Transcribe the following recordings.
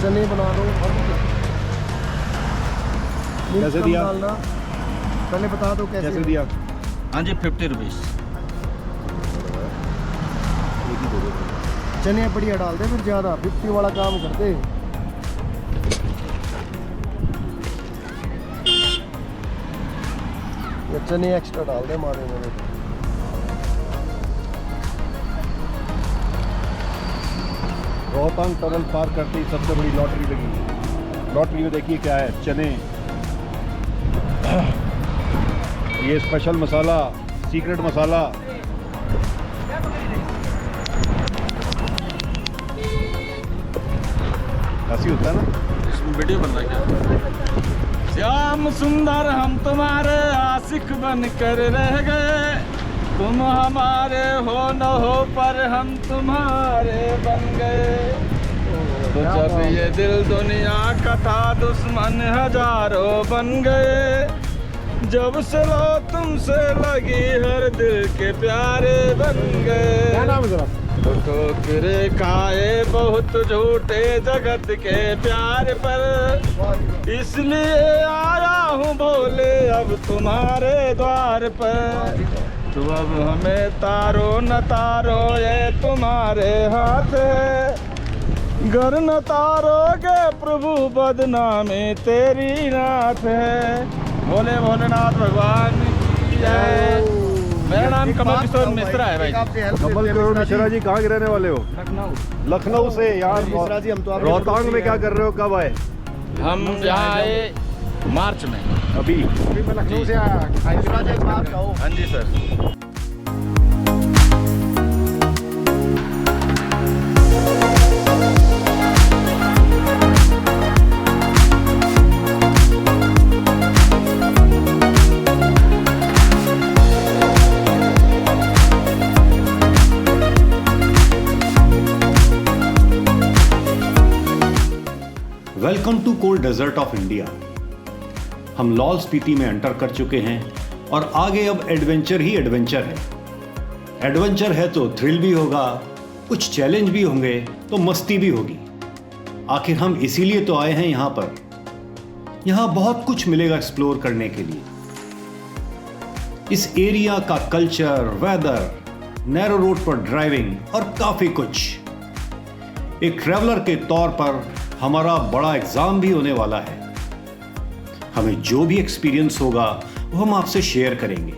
चने बना लो और कैसे दिया? डालना पहले बता दो कैसे दिया? हाँ जी 50 रुपीज़। चने बढ़िया डाल दे फिर ज़्यादा 50 वाला काम करते। ये चने एक्स्ट्रा डाल दे हमारे में। रोहतांग टनल पार करते ही सबसे बड़ी लॉटरी लगी। लॉटरी में देखिए क्या है, चने, ये स्पेशल मसाला, सीक्रेट मसाला, ऐसी होता है ना। इसमें वीडियो बन रहा है क्या? श्याम सुंदर हम तुम्हारे आशिक बन कर रह गए, तुम हमारे हो न हो पर हम तुम्हारे बन गए। तो जब ये दिल दुनिया का था दुश्मन हजारों बन गए, जब से लो तुमसे लगी हर दिल के प्यारे बन गए। क्या नाम है जरा? तो ठोकरे खाए बहुत झूठे जगत के प्यार पर, इसलिए आया हूँ भोले अब तुम्हारे द्वार पर। तो अब हमें तारो न तारो ये तुम्हारे हाथ है, घर न तारोगे प्रभु बदनामी तेरी नाथ है। भोले भोलेनाथ भगवान की जय। मेरा नाम कमल किशोर मिश्रा है भाई। कमल किशोर मिश्रा जी कहाँ के रहने वाले हो? लखनऊ। लखनऊ से यार। मिश्रा जी हम तो आप रोहतांग में क्या कर रहे हो, कब आए? हम यहाँ आए मार्च में। अभी मैं लखनऊ से आया। मिश्रा जी एक बात कहो। हाँ जी sir. Welcome to cold desert of India. हम लाहौल स्पीति में एंटर कर चुके हैं और आगे अब एडवेंचर ही एडवेंचर है। एडवेंचर है तो थ्रिल भी होगा, कुछ चैलेंज भी होंगे तो मस्ती भी होगी। आखिर हम इसीलिए तो आए हैं यहाँ पर। यहाँ बहुत कुछ मिलेगा एक्सप्लोर करने के लिए। इस एरिया का कल्चर, वेदर, नैरो रोड पर ड्राइविंग और काफी कुछ। एक ट्रैवलर के तौर पर हमारा बड़ा एग्जाम भी होने वाला है। हमें जो भी एक्सपीरियंस होगा वो हम आपसे शेयर करेंगे।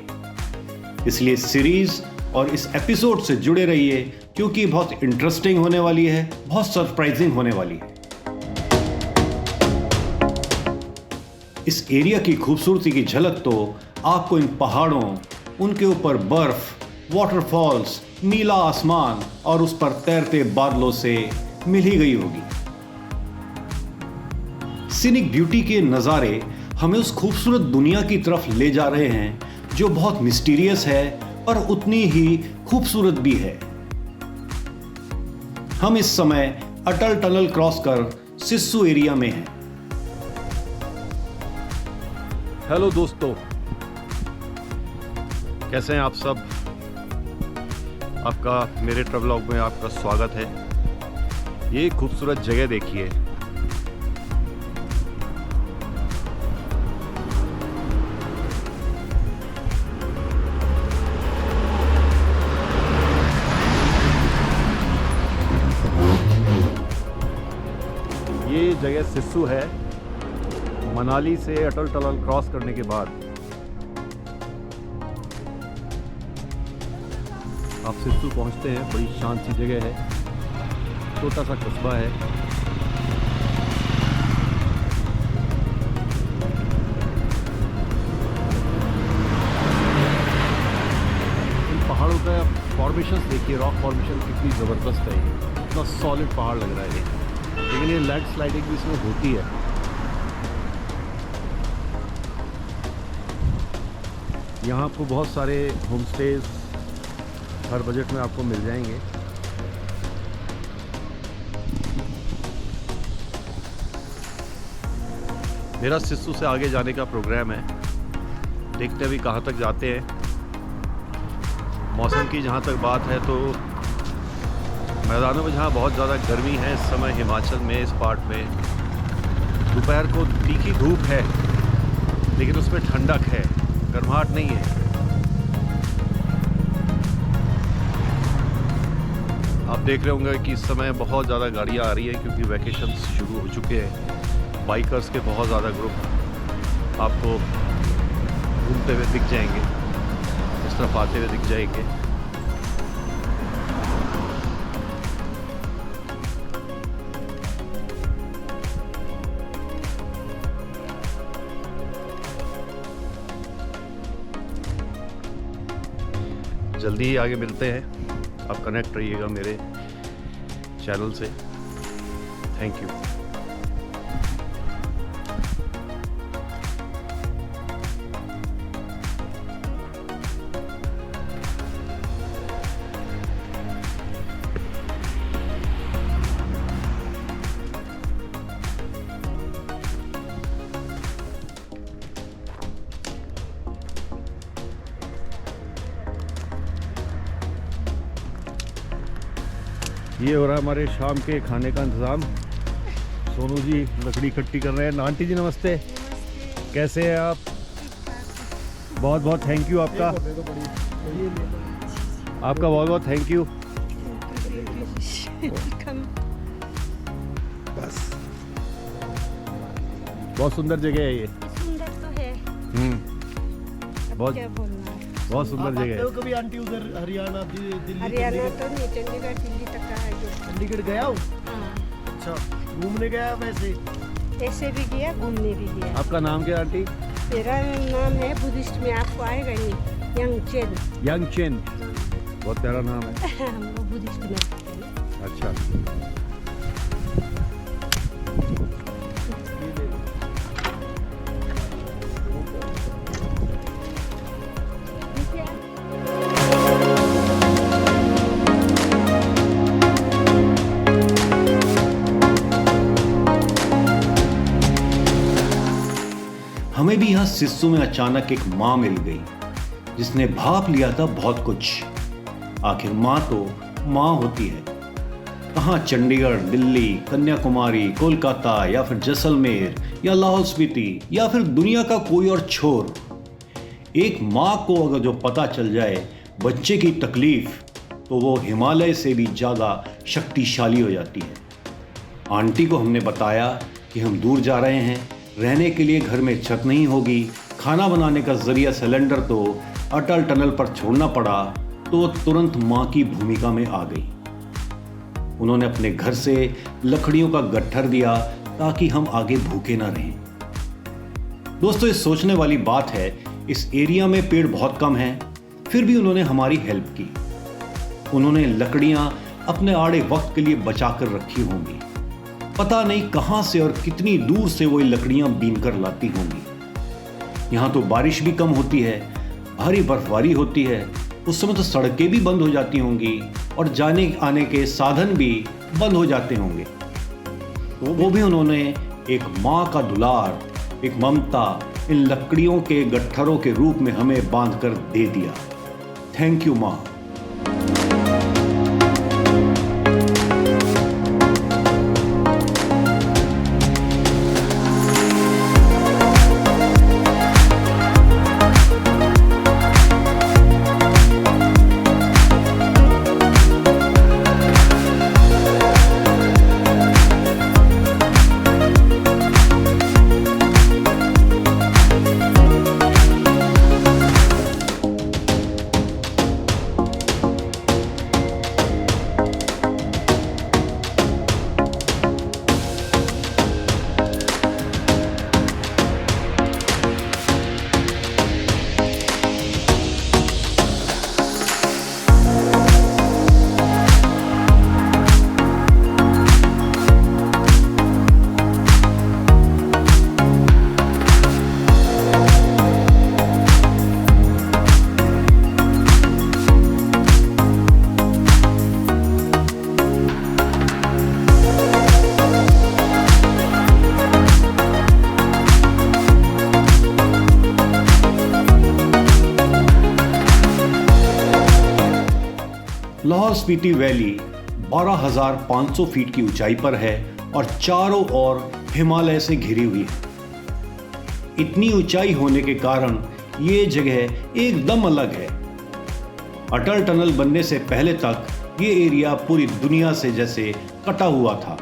इसलिए सीरीज और इस एपिसोड से जुड़े रहिए क्योंकि बहुत इंटरेस्टिंग होने वाली है, बहुत सरप्राइजिंग होने वाली है। इस एरिया की खूबसूरती की झलक तो आपको इन पहाड़ों, उनके ऊपर बर्फ, वाटरफॉल्स, नीला आसमान और उस पर तैरते बादलों से मिल ही गई होगी। सीनिक ब्यूटी के नज़ारे हमें उस खूबसूरत दुनिया की तरफ ले जा रहे हैं जो बहुत मिस्टीरियस है और उतनी ही खूबसूरत भी है। हम इस समय अटल टनल क्रॉस कर सिस्सू एरिया में हैं। हेलो दोस्तों, कैसे हैं आप सब? आपका मेरे ट्रैवलॉग में आपका स्वागत है। ये खूबसूरत जगह देखिए। ये जगह सिस्सू है। मनाली से अटल टनल क्रॉस करने के बाद आप सिस्सू पहुंचते हैं। बड़ी शांत सी जगह है, छोटा सा कस्बा है। इन पहाड़ों का फॉर्मेशन देखिए, रॉक फॉर्मेशन कितनी ज़बरदस्त है। ये इतना सॉलिड पहाड़ लग रहा है ये। लेकिन ये लैंड स्लाइडिंग भी इसमें होती है। यहाँ आपको बहुत सारे होम स्टेज हर बजट में आपको मिल जाएंगे। मेरा सिस्सू से आगे जाने का प्रोग्राम है। देखते हैं अभी कहाँ तक जाते हैं। मौसम की जहाँ तक बात है तो मैदानों में जहाँ बहुत ज़्यादा गर्मी है इस समय हिमाचल में, इस पार्ट में दोपहर को तीखी धूप है लेकिन उसमें ठंडक है, गर्माहट नहीं है। आप देख रहे होंगे कि इस समय बहुत ज़्यादा गाड़ियाँ आ रही है क्योंकि वैकेशंस शुरू हो चुके हैं। बाइकर्स के बहुत ज़्यादा ग्रुप आपको घूमते हुए दिख जाएंगे, इस तरफ आते हुए दिख जाएंगे। जल्दी ही आगे मिलते हैं, आप कनेक्ट रहिएगा मेरे चैनल से। Thank you. ये हो रहा है हमारे शाम के खाने का इंतज़ाम। सोनू जी लकड़ी इकट्ठी कर रहे हैं। आंटी जी नमस्ते, कैसे हैं आप? बहुत बहुत थैंक यू आपका, आपका बहुत बहुत थैंक यू। बस बहुत सुंदर जगह है ये। सुंदर तो है। बहुत क्या बोलना है? बहुत सुंदर जगह है। कभी आंटी उधर हरियाणा दिल्ली हरियाणा तो नहीं, चंडीगढ़ दिल्ली तक का है जो। चंडीगढ़ गया हूँ। हाँ, अच्छा, घूमने गया वैसे? ऐसे भी गया, घूमने भी गया। आपका नाम क्या आंटी? मेरा नाम है बुद्धिस्ट में, आपको आएगा नहीं, यंगचेन। यंगचेन, बहुत प्यारा नाम है। हम लोग बुद्धिस्ट में रहते हैं। अच्छा, हमें भी यहाँ सिस्सू में अचानक एक माँ मिल गई जिसने भाप लिया था बहुत कुछ। आखिर माँ तो माँ होती है। कहाँ चंडीगढ़, दिल्ली, कन्याकुमारी, कोलकाता या फिर जैसलमेर या लाहौल स्पीति या फिर दुनिया का कोई और छोर, एक माँ को अगर जो पता चल जाए बच्चे की तकलीफ तो वो हिमालय से भी ज़्यादा शक्तिशाली हो जाती है। आंटी को हमने बताया कि हम दूर जा रहे हैं, रहने के लिए घर में छत नहीं होगी, खाना बनाने का जरिया सिलेंडर तो अटल टनल पर छोड़ना पड़ा, तो वो तुरंत माँ की भूमिका में आ गई। उन्होंने अपने घर से लकड़ियों का गट्ठर दिया ताकि हम आगे भूखे ना रहें। दोस्तों, ये सोचने वाली बात है, इस एरिया में पेड़ बहुत कम हैं, फिर भी उन्होंने हमारी हेल्प की। उन्होंने लकड़ियां अपने आड़े वक्त के लिए बचा कर रखी होंगी। पता नहीं कहां से और कितनी दूर से वो लकड़ियां बीन कर लाती होंगी। यहां तो बारिश भी कम होती है, भारी बर्फबारी होती है, उस समय तो सड़कें भी बंद हो जाती होंगी और जाने आने के साधन भी बंद हो जाते होंगे। तो वो भी उन्होंने एक माँ का दुलार, एक ममता इन लकड़ियों के गट्ठरों के रूप में हमें बांध कर दे दिया। थैंक यू माँ। लाहौल स्पीति वैली 12,500 फीट की ऊंचाई पर है और चारों ओर हिमालय से घिरी हुई है। इतनी ऊंचाई होने के कारण ये जगह एकदम अलग है। अटल टनल बनने से पहले तक ये एरिया पूरी दुनिया से जैसे कटा हुआ था।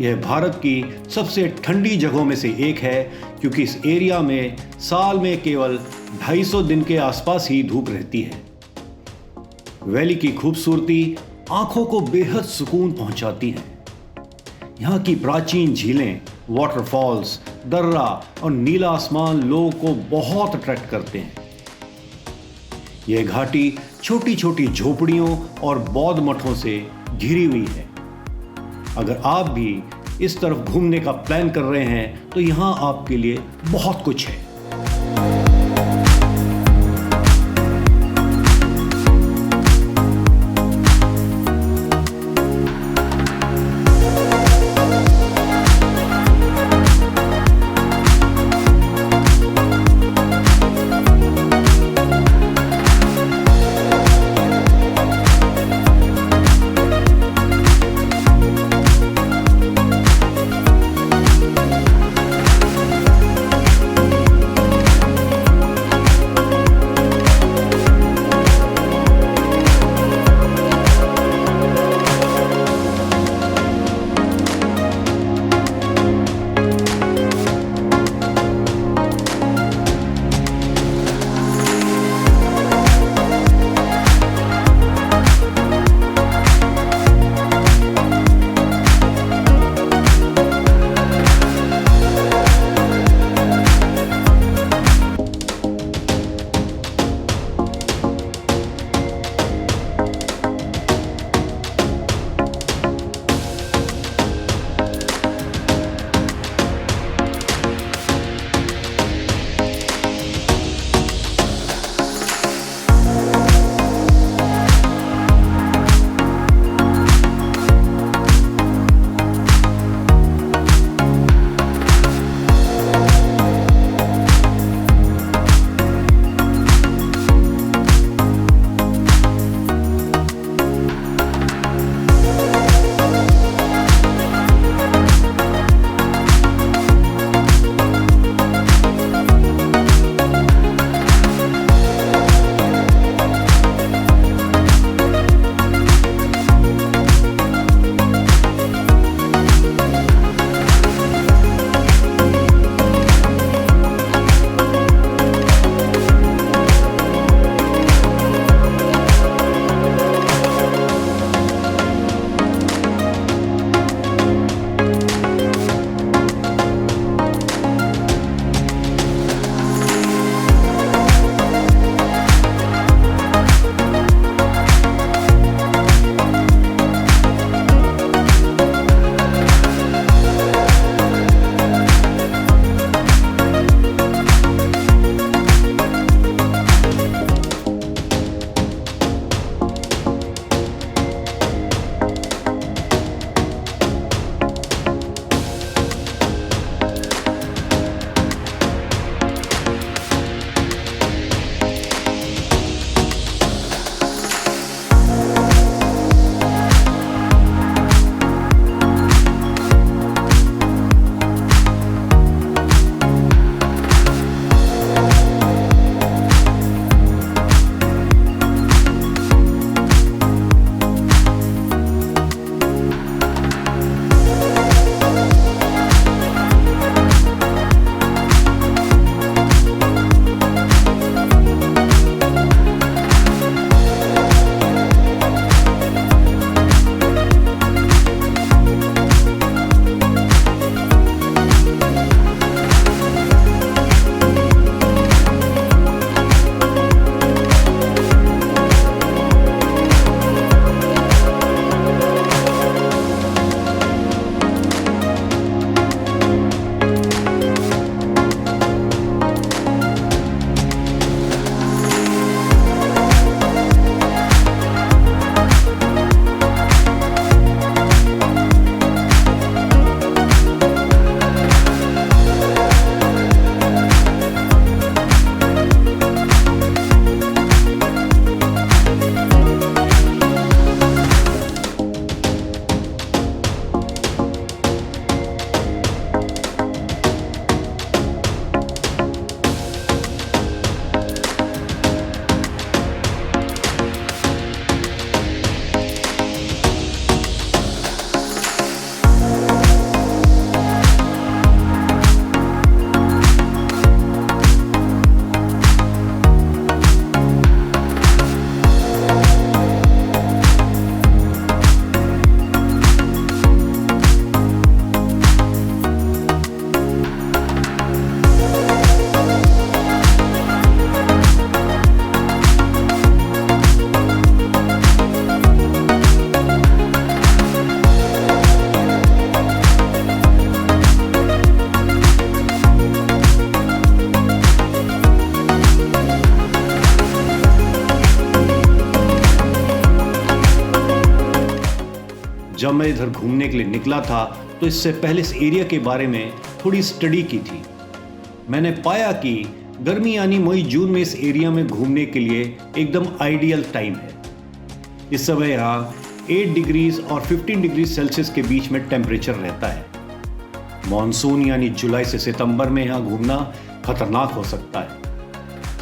यह भारत की सबसे ठंडी जगहों में से एक है क्योंकि इस एरिया में साल में केवल 250 दिन के आसपास ही धूप रहती है। वैली की खूबसूरती आंखों को बेहद सुकून पहुंचाती है। यहाँ की प्राचीन झीलें, वाटरफॉल्स, दर्रा और नीला आसमान लोगों को बहुत अट्रैक्ट करते हैं। यह घाटी छोटी छोटी झोपड़ियों और बौद्ध मठों से घिरी हुई है। अगर आप भी इस तरफ घूमने का प्लान कर रहे हैं तो यहाँ आपके लिए बहुत कुछ है। मैं इधर घूमने के लिए निकला था तो इससे पहले इस एरिया के बारे में थोड़ी स्टडी की थी। मैंने पाया कि गर्मी यानी मई जून में इस एरिया में घूमने के लिए एकदम आइडियल टाइम है। इस समय यहाँ 8 डिग्रीज और 15 डिग्री सेल्सियस के बीच में टेम्परेचर रहता है। मॉनसून यानी जुलाई से सितंबर में यहाँ घूमना खतरनाक हो सकता है।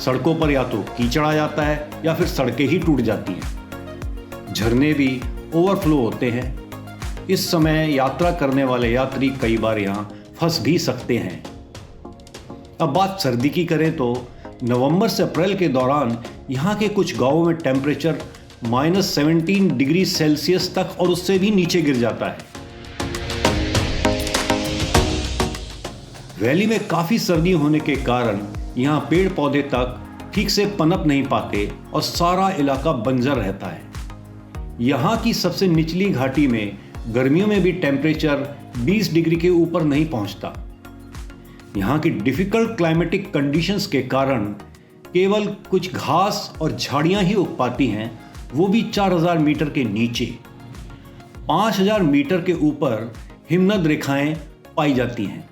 सड़कों पर या तो कीचड़ आ जाता है या फिर सड़कें ही टूट जाती हैं। झरने भी ओवरफ्लो होते हैं। इस समय यात्रा करने वाले यात्री कई बार यहाँ फंस भी सकते हैं। अब बात सर्दी की करें तो नवंबर से अप्रैल के दौरान यहाँ के कुछ गांवों में टेम्परेचर -17 डिग्री सेल्सियस तक और उससे भी नीचे गिर जाता है। वैली में काफी सर्दी होने के कारण यहाँ पेड़ पौधे तक ठीक से पनप नहीं पाते और सारा इलाका बंजर रहता है। यहाँ की सबसे निचली घाटी में गर्मियों में भी टेम्परेचर 20 डिग्री के ऊपर नहीं पहुँचता। यहाँ की डिफिकल्ट क्लाइमेटिक कंडीशंस के कारण केवल कुछ घास और झाड़ियाँ ही उग पाती हैं, वो भी 4000 मीटर के नीचे। 5000 मीटर के ऊपर हिमनद रेखाएं पाई जाती हैं।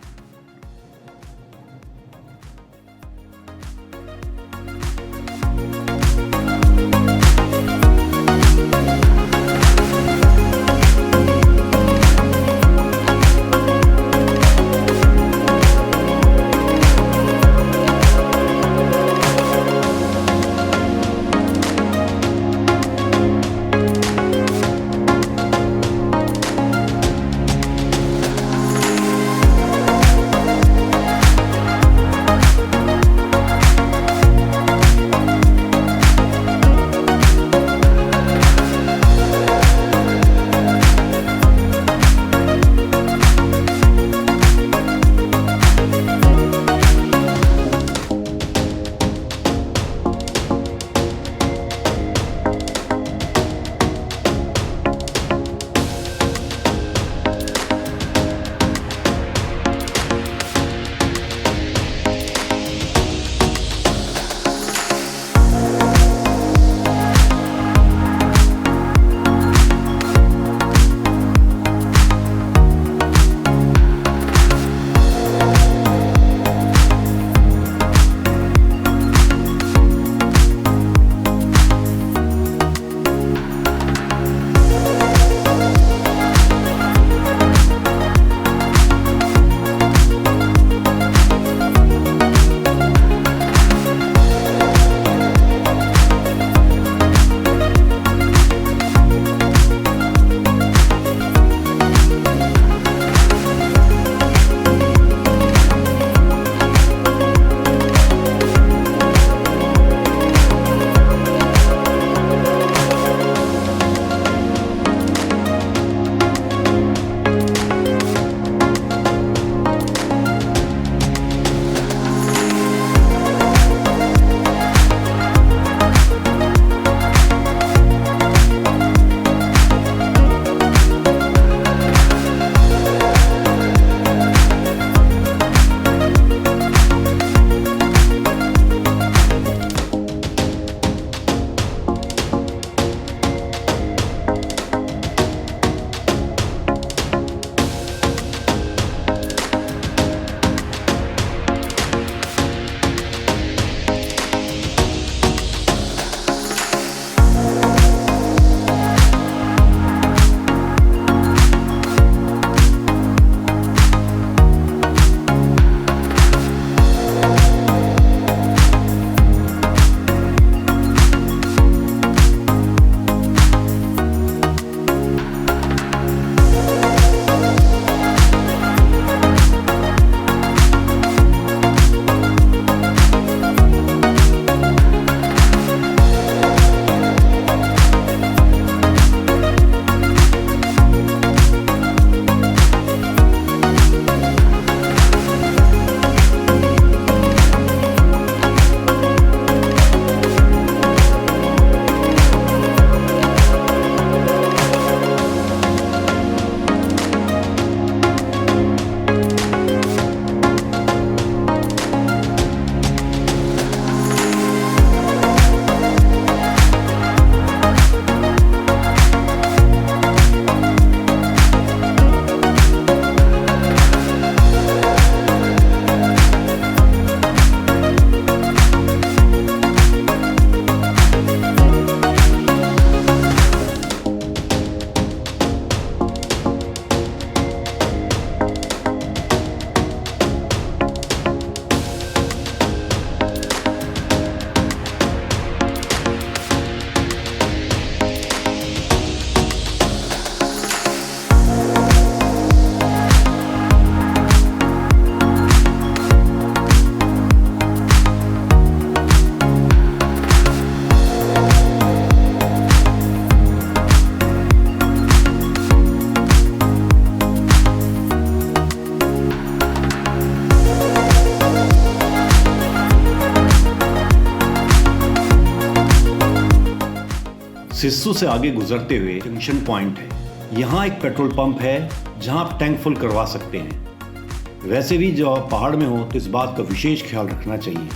सिस्सू से आगे गुजरते हुए जंक्शन पॉइंट है। यहाँ एक पेट्रोल पंप है जहाँ आप टैंक फुल करवा सकते हैं। वैसे भी जब आप पहाड़ में हो तो इस बात का विशेष ख्याल रखना चाहिए।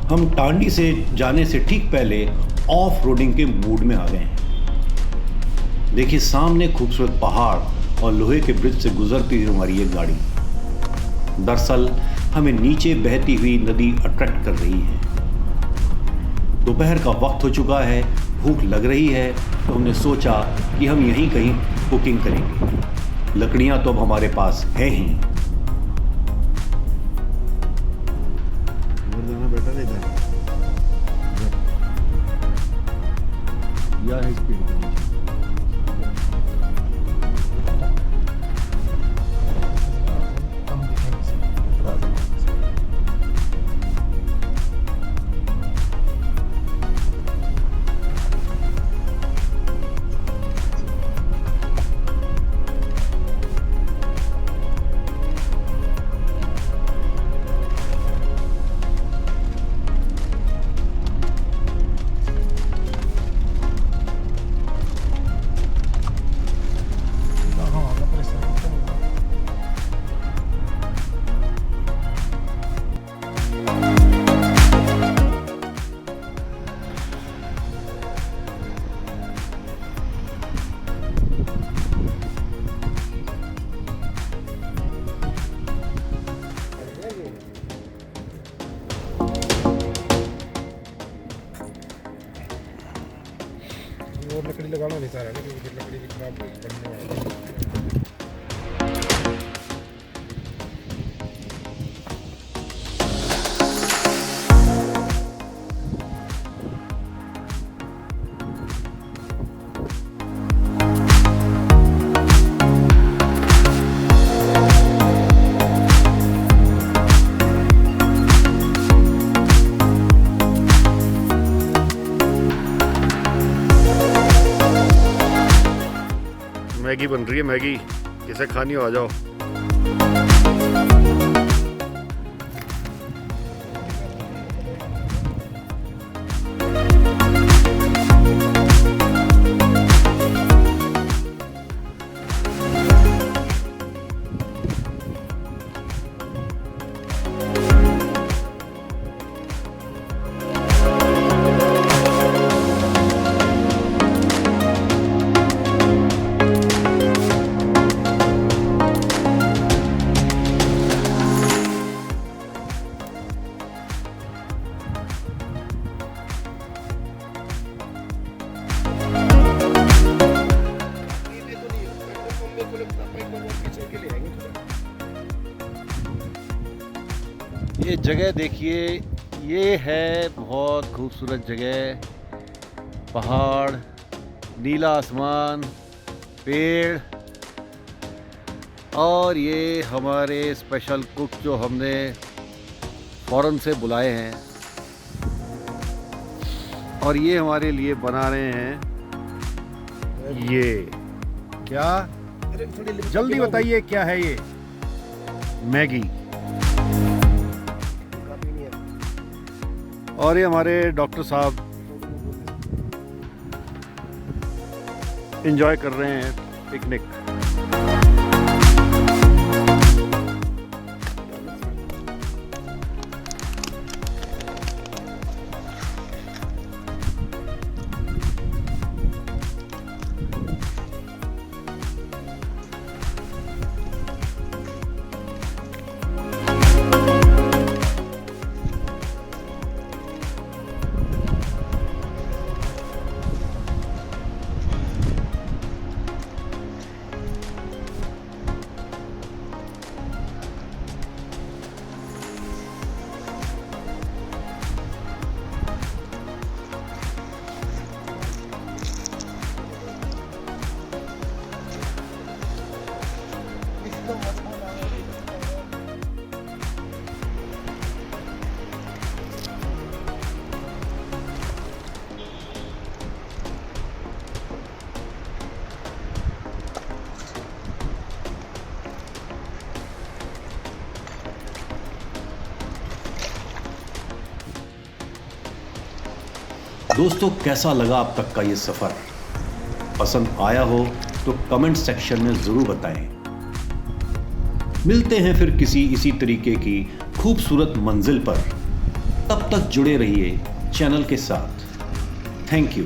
हम टांडी से जाने से ठीक पहले ऑफ रोडिंग के मूड में आ गए हैं। देखिए सामने खूबसूरत पहाड़ और लोहे के ब्रिज से गुजरती हुई हमारी ये गाड़ी। दरअसल हमें नीचे बहती हुई नदी अट्रैक्ट कर रही है। दोपहर का वक्त हो चुका है, भूख लग रही है, तो हमने सोचा कि हम यहीं कहीं कुकिंग करेंगे। लकड़ियां तो अब हमारे पास है ही। और लकड़ी लगाना नहीं चाह रहा क्योंकि फिर लकड़ी की खराब पड़ने वाली है। मैगी बन रही है। मैगी किसे खानी हो आ जाओ। ये जगह देखिए, ये है बहुत खूबसूरत जगह। पहाड़, नीला आसमान, पेड़ और ये हमारे स्पेशल कुक जो हमने फॉरेन से बुलाए हैं और ये हमारे लिए बना रहे हैं। ये क्या, जल्दी बताइए क्या है ये? मैगी। और ये हमारे डॉक्टर साहब एंजॉय कर रहे हैं पिकनिक। दोस्तों, कैसा लगा अब तक का ये सफर? पसंद आया हो तो कमेंट सेक्शन में जरूर बताएं। मिलते हैं फिर किसी इसी तरीके की खूबसूरत मंजिल पर। तब तक जुड़े रहिए चैनल के साथ। Thank you.